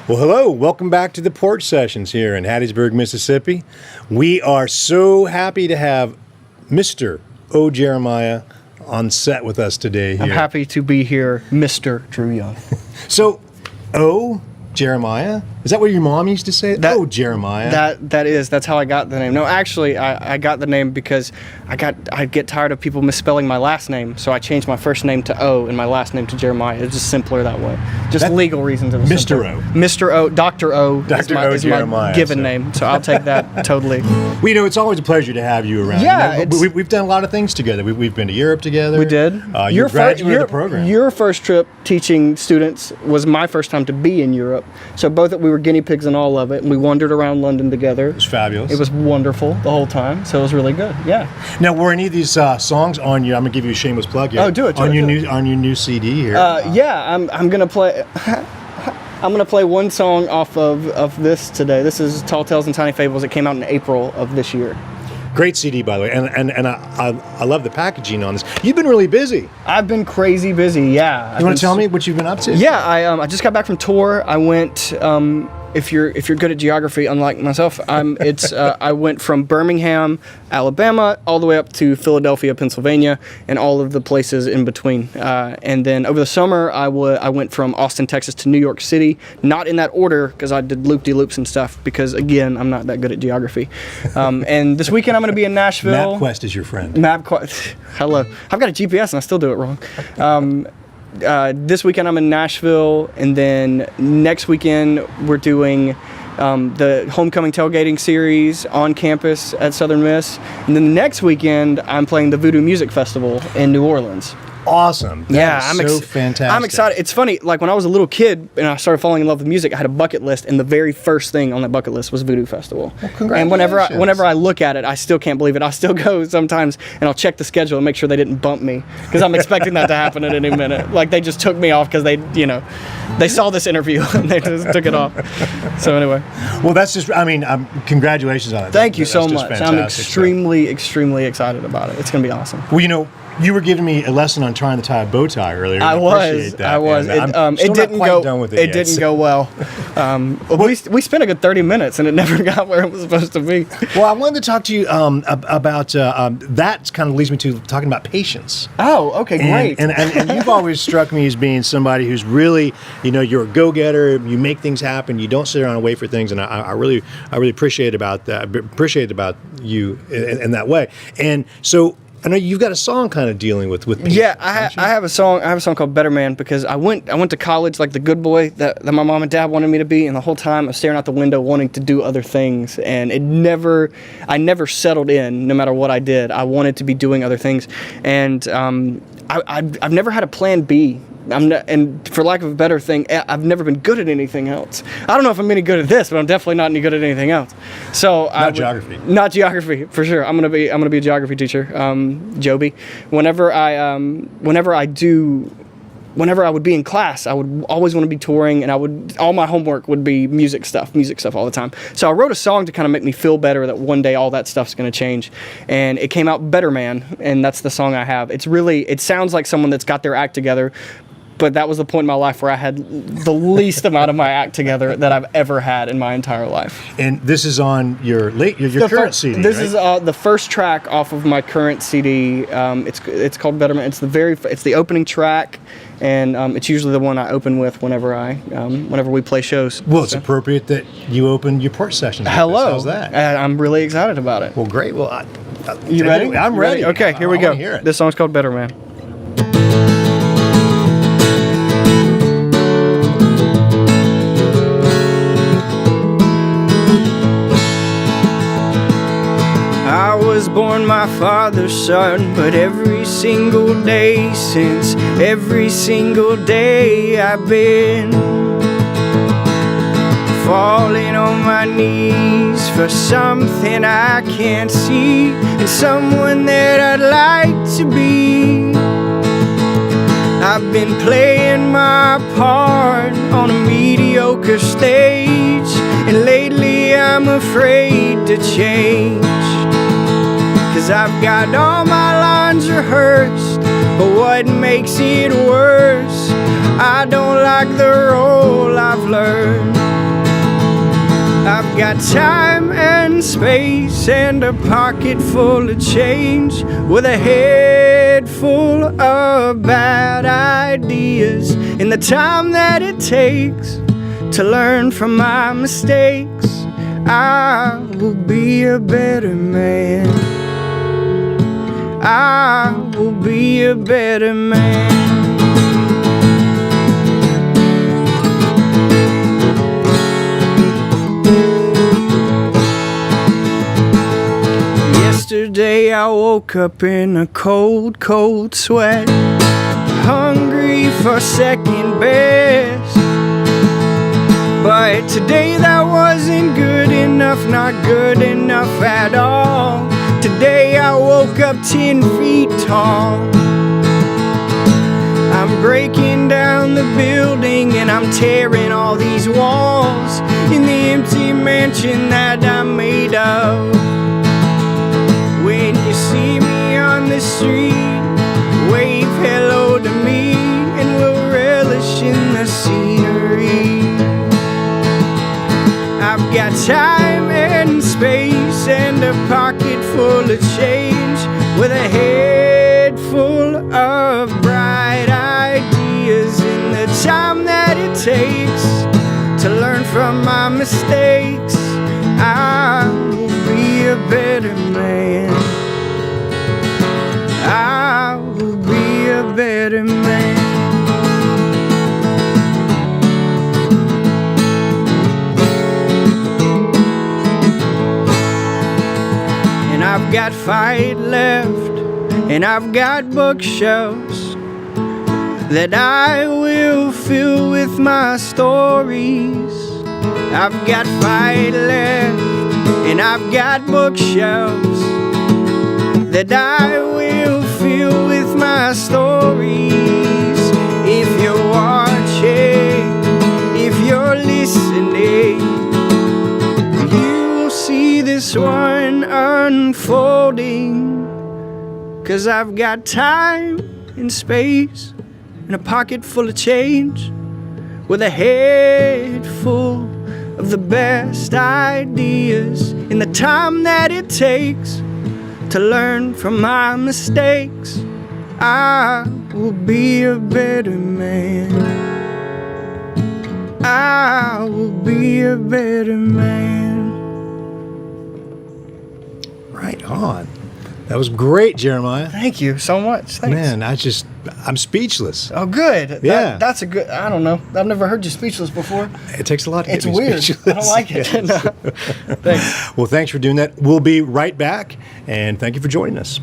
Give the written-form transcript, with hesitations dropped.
Well, hello. Welcome back to the Porch Sessions here in Hattiesburg, Mississippi. We are so happy to have Mr. O. Jeremiah on set with us today here. I'm happy to be here, Mr. Drew Young. So, O. Jeremiah? Is that what your mom used to say? Jeremiah. That's how I got the name. No, actually, I got the name because I get tired of people misspelling my last name, so I changed my first name to O and my last name to Jeremiah. It's just simpler that way. Just legal reasons. It was Mr. simpler. O. Mr. O. Dr. O. is Jeremiah, my given name, so I'll take that totally. Well, it's always a pleasure to have you around. Yeah, we've done a lot of things together. We've been to Europe together. We did. You're a graduate of the program. Your first trip teaching students was my first time to be in Europe. So we were guinea pigs in all of it, and we wandered around London together. It was fabulous. It was wonderful the whole time, so it was really good. Yeah. Now, were any of these songs on your? I'm gonna give you a shameless plug here. Oh, do it. On your new CD here. Yeah, I'm gonna play. I'm gonna play one song off of this today. This is Tall Tales and Tiny Fables. It came out in April of this year. Great CD, by the way, and I love the packaging on this. You've been really busy. I've been crazy busy. Yeah. You want to tell me what you've been up to? Yeah, I just got back from tour. I went. If you're good at geography, unlike myself, I went from Birmingham, Alabama, all the way up to Philadelphia, Pennsylvania, and all of the places in between. And then over the summer, I went from Austin, Texas, to New York City. Not in that order, because I did loop-de-loops and stuff. Because again, I'm not that good at geography. And this weekend, I'm going to be in Nashville. MapQuest is your friend. MapQuest. Hello. I've got a GPS and I still do it wrong. This weekend I'm in Nashville, and then next weekend we're doing the homecoming tailgating series on campus at Southern Miss, and then the next weekend I'm playing the Voodoo Music Festival in New Orleans. Awesome. That is so fantastic. I'm excited. It's funny, like when I was a little kid and I started falling in love with music, I had a bucket list, and the very first thing on that bucket list was Voodoo Festival. Well, congratulations. And whenever I look at it, I still can't believe it. I still go sometimes and I'll check the schedule and make sure they didn't bump me, because I'm expecting that to happen at any minute. Like they just took me off because they saw this interview and they just took it off. So anyway. Well, that's just, congratulations on it. Thank you so much. Fantastic. I'm extremely excited about it. It's going to be awesome. Well, you were giving me a lesson on trying to tie a bow tie earlier. I was. It didn't go well. We spent a good 30 minutes and it never got where it was supposed to be. Well, I wanted to talk to you about that. Kind of leads me to talking about patience. Oh, okay, great. And you've always struck me as being somebody who's really, you're a go-getter. You make things happen. You don't sit around and wait for things. And I really appreciate about that. Appreciate about you in that way. And so, I know you've got a song kind of dealing with patience. Yeah, I have a song. I have a song called "Better Man" because I went to college like the good boy that my mom and dad wanted me to be, and the whole time I was staring out the window wanting to do other things, and I never settled in. No matter what I did, I wanted to be doing other things, and I've never had a plan B. And for lack of a better thing, I've never been good at anything else. I don't know if I'm any good at this, but I'm definitely not any good at anything else. So geography. Not geography, for sure. I'm gonna be a geography teacher, Joby. Whenever I would be in class, I would always want to be touring, and all my homework would be music stuff all the time. So I wrote a song to kind of make me feel better that one day all that stuff's going to change, and it came out "Better Man," and that's the song I have. It sounds like someone that's got their act together, but that was the point in my life where I had the least amount of my act together that I've ever had in my entire life. And this is on your current CD, This right? is the first track off of my current CD. It's called "Better Man." It's the opening track, and it's usually the one I open with whenever we play shows. Well, it's appropriate that you open your Porch Sessions. Hello. How's that? I'm really excited about it. Well, great. Well, you ready? I'm ready. Okay, here we go. Hear it. This song's called "Better Man." I was born my father's son, but every single day since, every single day I've been falling on my knees for something I can't see, and someone that I'd like to be. I've been playing my part on a mediocre stage, and lately I'm afraid to change. 'Cause I've got all my lines rehearsed, but what makes it worse, I don't like the role I've learned. I've got time and space and a pocket full of change, with a head full of bad ideas. In the time that it takes to learn from my mistakes, I will be a better man. I will be a better man. Yesterday I woke up in a cold, cold sweat, hungry for second best. But today that wasn't good enough, not good enough at all. Today I woke up 10 feet tall. I'm breaking down the building and I'm tearing all these walls in the empty mansion that I'm made of. When you see me on the street, wave hello to me and we'll relish in the scenery. I've got time and space and a pocket full of change, with a head full of bright ideas. In the time that it takes to learn from my mistakes, I will be a better man. I will be a better man. And I've got fight left, and I've got bookshelves that I will fill with my stories. I've got fight left, and I've got bookshelves that I will fill with my stories. If you're watching, if you're listening, you will see this one unfolding. 'Cause I've got time and space and a pocket full of change, with a head full of the best ideas. In the time that it takes to learn from my mistakes, I will be a better man. I will be a better man. Right on. That was great, Jeremiah. Thank you so much. Thanks. Man, I'm speakless. Oh, good. Yeah. That's a good, I don't know. I've never heard you speechless before. It takes a lot to It's get me weird. speechless. I don't like it. Yes. No. Thanks. Well, thanks for doing that. We'll be right back, and thank you for joining us.